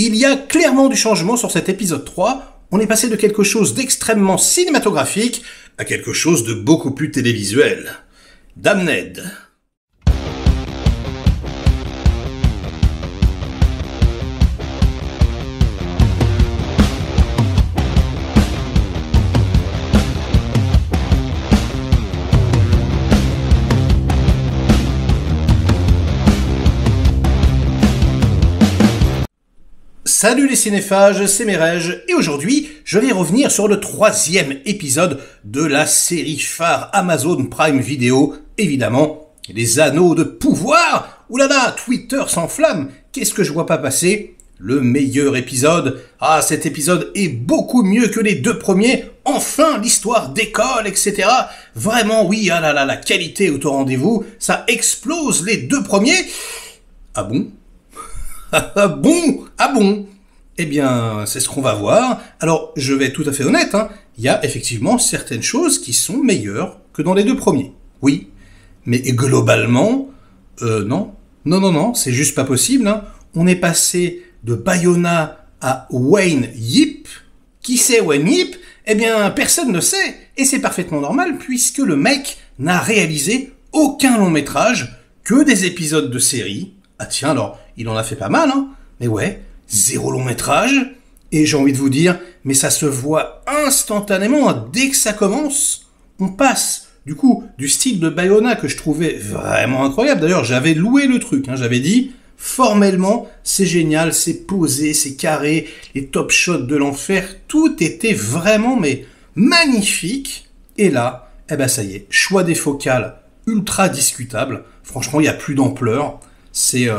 Il y a clairement du changement sur cet épisode 3. On est passé de quelque chose d'extrêmement cinématographique à quelque chose de beaucoup plus télévisuel. Damned. Salut les cinéphages, c'est Merege, et aujourd'hui, je vais revenir sur le 3e épisode de la série phare Amazon Prime Video, évidemment, les Anneaux de Pouvoir. Oulala, Twitter s'enflamme, qu'est-ce que je vois pas passer? Le meilleur épisode. Ah, cet épisode est beaucoup mieux que les 2 premiers, enfin, l'histoire décolle, etc. Vraiment, oui, ah là là, la qualité est au rendez-vous, ça explose les 2 premiers. Ah bon? Ah bon. Eh bien, c'est ce qu'on va voir. Alors, je vais être tout à fait honnête, il y a effectivement certaines choses qui sont meilleures que dans les 2 premiers. Oui, mais globalement, non, c'est juste pas possible. On est passé de Bayona à Wayne Yip. Qui c'est Wayne Yip? Eh bien, personne ne sait, et c'est parfaitement normal puisque le mec n'a réalisé aucun long métrage, que des épisodes de série. Ah tiens, alors, il en a fait pas mal, mais ouais, 0 long métrage, et j'ai envie de vous dire, mais ça se voit instantanément, dès que ça commence, on passe, du coup, du style de Bayona que je trouvais vraiment incroyable, d'ailleurs j'avais loué le truc, j'avais dit, formellement, c'est génial, c'est posé, c'est carré, les top shots de l'enfer, tout était vraiment, mais magnifique, et là, eh ben ça y est, choix des focales ultra discutable, franchement il n'y a plus d'ampleur, c'est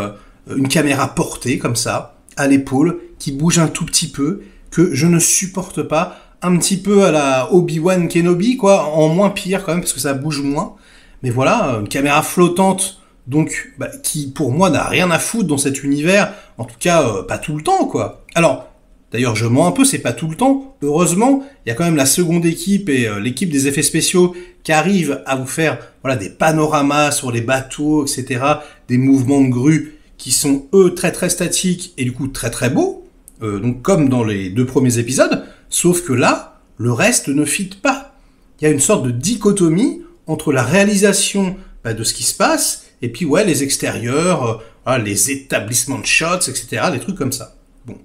une caméra portée comme ça, à l'épaule, qui bouge un tout petit peu, que je ne supporte pas, un petit peu à la Obi-Wan Kenobi, quoi, en moins pire quand même, parce que ça bouge moins. Mais voilà, une caméra flottante, donc, qui pour moi n'a rien à foutre dans cet univers, en tout cas, pas tout le temps, quoi. Alors, d'ailleurs, je mens un peu, c'est pas tout le temps. Heureusement, il y a quand même la seconde équipe et l'équipe des effets spéciaux qui arrivent à vous faire, voilà, des panoramas sur les bateaux, etc., des mouvements de grue qui sont, eux, très très statiques et du coup très très beaux, donc comme dans les 2 premiers épisodes, sauf que là, le reste ne fit pas. Il y a une sorte de dichotomie entre la réalisation de ce qui se passe et puis, ouais, les extérieurs, voilà, les établissements de shots, etc., des trucs comme ça. Bon.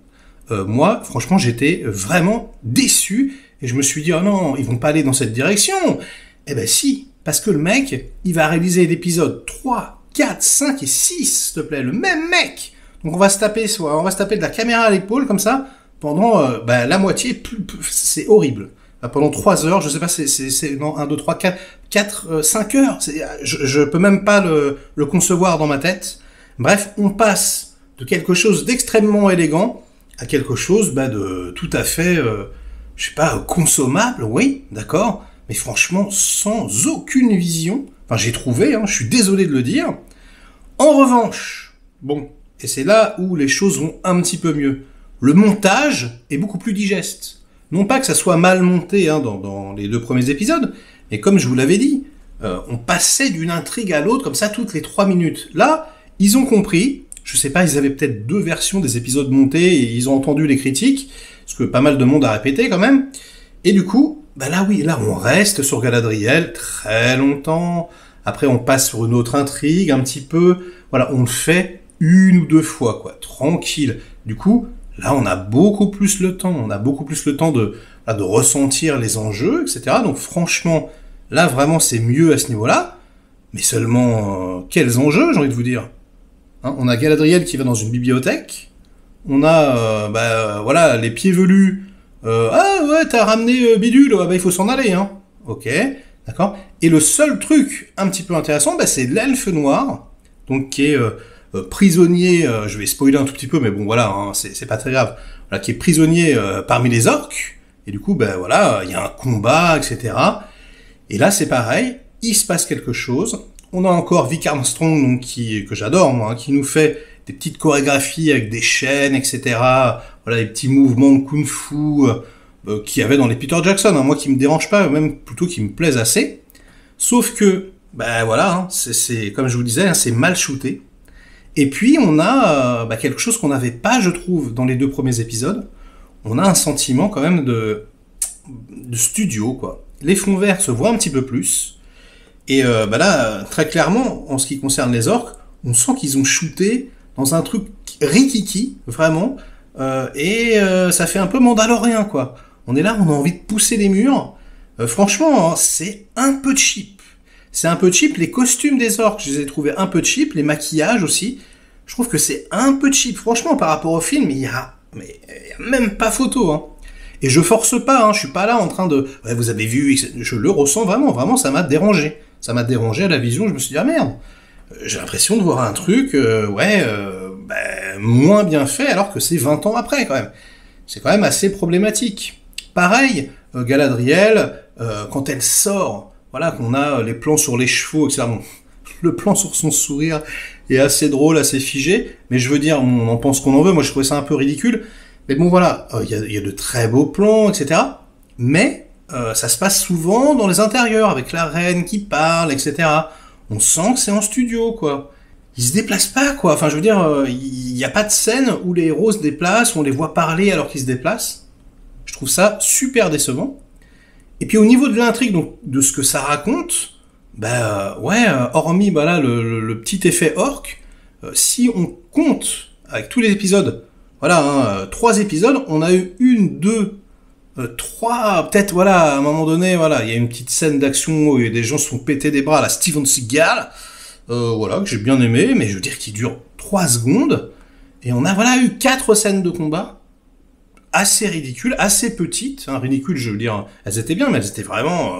Moi, franchement, j'étais vraiment déçu et je me suis dit, oh non, ils vont pas aller dans cette direction. Eh ben si, parce que le mec, il va réaliser l'épisode 3, 4, 5 et 6, s'il te plaît, le même mec. Donc on va se taper de la caméra à l'épaule comme ça pendant la moitié, c'est horrible. Pendant 3 heures, je sais pas, c'est non, 1, 2, 3, 4, 5 heures, je peux même pas le concevoir dans ma tête. Bref, on passe de quelque chose d'extrêmement élégant à quelque chose de tout à fait, je sais pas, consommable, oui, d'accord, mais franchement sans aucune vision. Enfin, j'ai trouvé, je suis désolé de le dire. En revanche, bon, et c'est là où les choses vont un petit peu mieux, le montage est beaucoup plus digeste. Non pas que ça soit mal monté dans les 2 premiers épisodes, mais comme je vous l'avais dit, on passait d'une intrigue à l'autre comme ça toutes les 3 minutes. Là, ils ont compris, je sais pas, ils avaient peut-être 2 versions des épisodes montés et ils ont entendu les critiques, parce que pas mal de monde a répété quand même, et du coup, là on reste sur Galadriel très longtemps, après on passe sur une autre intrigue un petit peu, voilà, on le fait 1 ou 2 fois, quoi, tranquille. Du coup, là on a beaucoup plus le temps, de ressentir les enjeux, etc. Donc franchement, là vraiment c'est mieux à ce niveau-là, mais seulement quels enjeux, j'ai envie de vous dire. On a Galadriel qui va dans une bibliothèque, on a voilà, les pieds velus. Ah ouais, t'as ramené Bidule, il faut s'en aller, Ok, d'accord. Et le seul truc un petit peu intéressant, c'est l'elfe noir, donc qui est prisonnier, je vais spoiler un tout petit peu, mais bon voilà, c'est pas très grave, voilà, qui est prisonnier parmi les orques, et du coup, voilà, il y a un combat, etc. Et là, c'est pareil, il se passe quelque chose. On a encore Vic Armstrong, donc que j'adore, moi, qui nous fait des petites chorégraphies avec des chaînes, etc. Voilà, des petits mouvements de kung-fu qu'il y avait dans les Peter Jackson, moi qui me dérange pas, même plutôt qui me plaisent assez. Sauf que, voilà, c'est comme je vous disais, c'est mal shooté. Et puis on a quelque chose qu'on n'avait pas, je trouve, dans les 2 premiers épisodes. On a un sentiment quand même de studio, quoi. Les fonds verts se voient un petit peu plus. Et là, très clairement, en ce qui concerne les orques, on sent qu'ils ont shooté dans un truc rikiki, vraiment. Ça fait un peu mandalorien, quoi. On est là, on a envie de pousser les murs. Franchement, hein, c'est un peu cheap. C'est un peu cheap. Les costumes des orques, je les ai trouvés un peu cheap. Les maquillages aussi. Je trouve que c'est un peu cheap. Franchement, par rapport au film, il y a même pas photo, hein. Et je force pas, hein. Je suis pas là en train de... Ouais, vous avez vu, je le ressens vraiment. Vraiment, ça m'a dérangé. Ça m'a dérangé à la vision. Je me suis dit, ah merde. J'ai l'impression de voir un truc, moins bien fait, alors que c'est 20 ans après, quand même. C'est quand même assez problématique. Pareil, Galadriel, quand elle sort, voilà, qu'on a les plans sur les chevaux, etc. Bon, le plan sur son sourire est assez drôle, assez figé, mais je veux dire, on en pense qu'on en veut, moi je trouvais ça un peu ridicule. Mais bon, voilà, il y a de très beaux plans, etc. Mais ça se passe souvent dans les intérieurs, avec la reine qui parle, etc. On sent que c'est en studio, quoi. Ils se déplacent pas, quoi. Enfin, je veux dire, il n'y a pas de scène où les héros se déplacent, où on les voit parler alors qu'ils se déplacent. Je trouve ça super décevant. Et puis au niveau de l'intrigue, donc de ce que ça raconte, hormis là le petit effet orc, si on compte avec tous les épisodes, 3 épisodes, on a eu 1, 2, 3, peut-être à un moment donné, il y a une petite scène d'action où des gens se font péter des bras à la Steven Seagal, que j'ai bien aimé, mais je veux dire qui dure 3 secondes, et on a eu 4 scènes de combat, assez ridicules, assez petites, hein, ridicules, je veux dire, elles étaient bien, mais elles étaient vraiment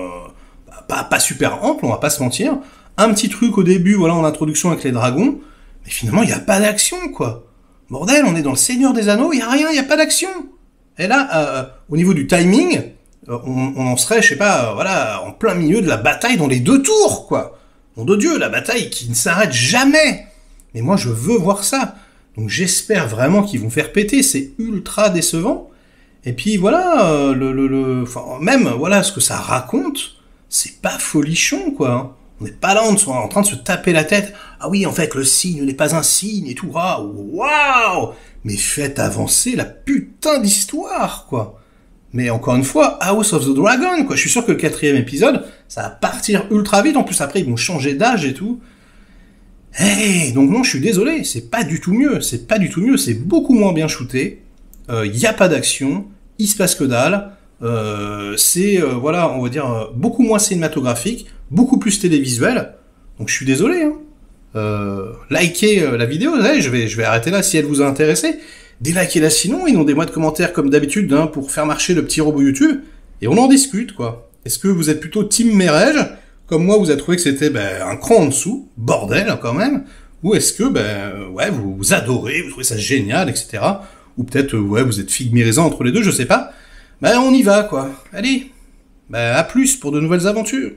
pas super amples, on va pas se mentir. Un petit truc au début, en introduction avec les dragons, mais finalement il y a pas d'action, quoi. Bordel, on est dans le Seigneur des Anneaux, il y a rien, il y a pas d'action. Et là, au niveau du timing, on en serait, je sais pas, en plein milieu de la bataille dans les 2 tours, quoi. Nom de Dieu, la bataille qui ne s'arrête jamais. Mais moi, je veux voir ça. Donc j'espère vraiment qu'ils vont faire péter, c'est ultra décevant. Et puis ce que ça raconte, c'est pas folichon, quoi. On n'est pas là en train de se taper la tête. Ah oui, en fait, le signe n'est pas un signe et tout. Waouh. Mais faites avancer la putain d'histoire, quoi. Mais encore une fois, House of the Dragon, quoi. Je suis sûr que le 4e épisode, ça va partir ultra vite. En plus, après, ils vont changer d'âge et tout. Donc non, je suis désolé, c'est pas du tout mieux. C'est beaucoup moins bien shooté. Y a pas d'action. Il se passe que dalle. On va dire, beaucoup moins cinématographique, beaucoup plus télévisuel. Donc je suis désolé, hein. Likez la vidéo, je vais arrêter là si elle vous a intéressé. Délikez-la sinon, inondez-moi de commentaires comme d'habitude, hein, pour faire marcher le petit robot YouTube, et on en discute, quoi. Est-ce que vous êtes plutôt team Merege, comme moi vous avez trouvé que c'était un cran en dessous, bordel hein, quand même, ou est-ce que vous adorez, vous trouvez ça génial, etc. Ou peut-être vous êtes figmirisant entre les deux, je sais pas. On y va, quoi. Allez, à plus pour de nouvelles aventures.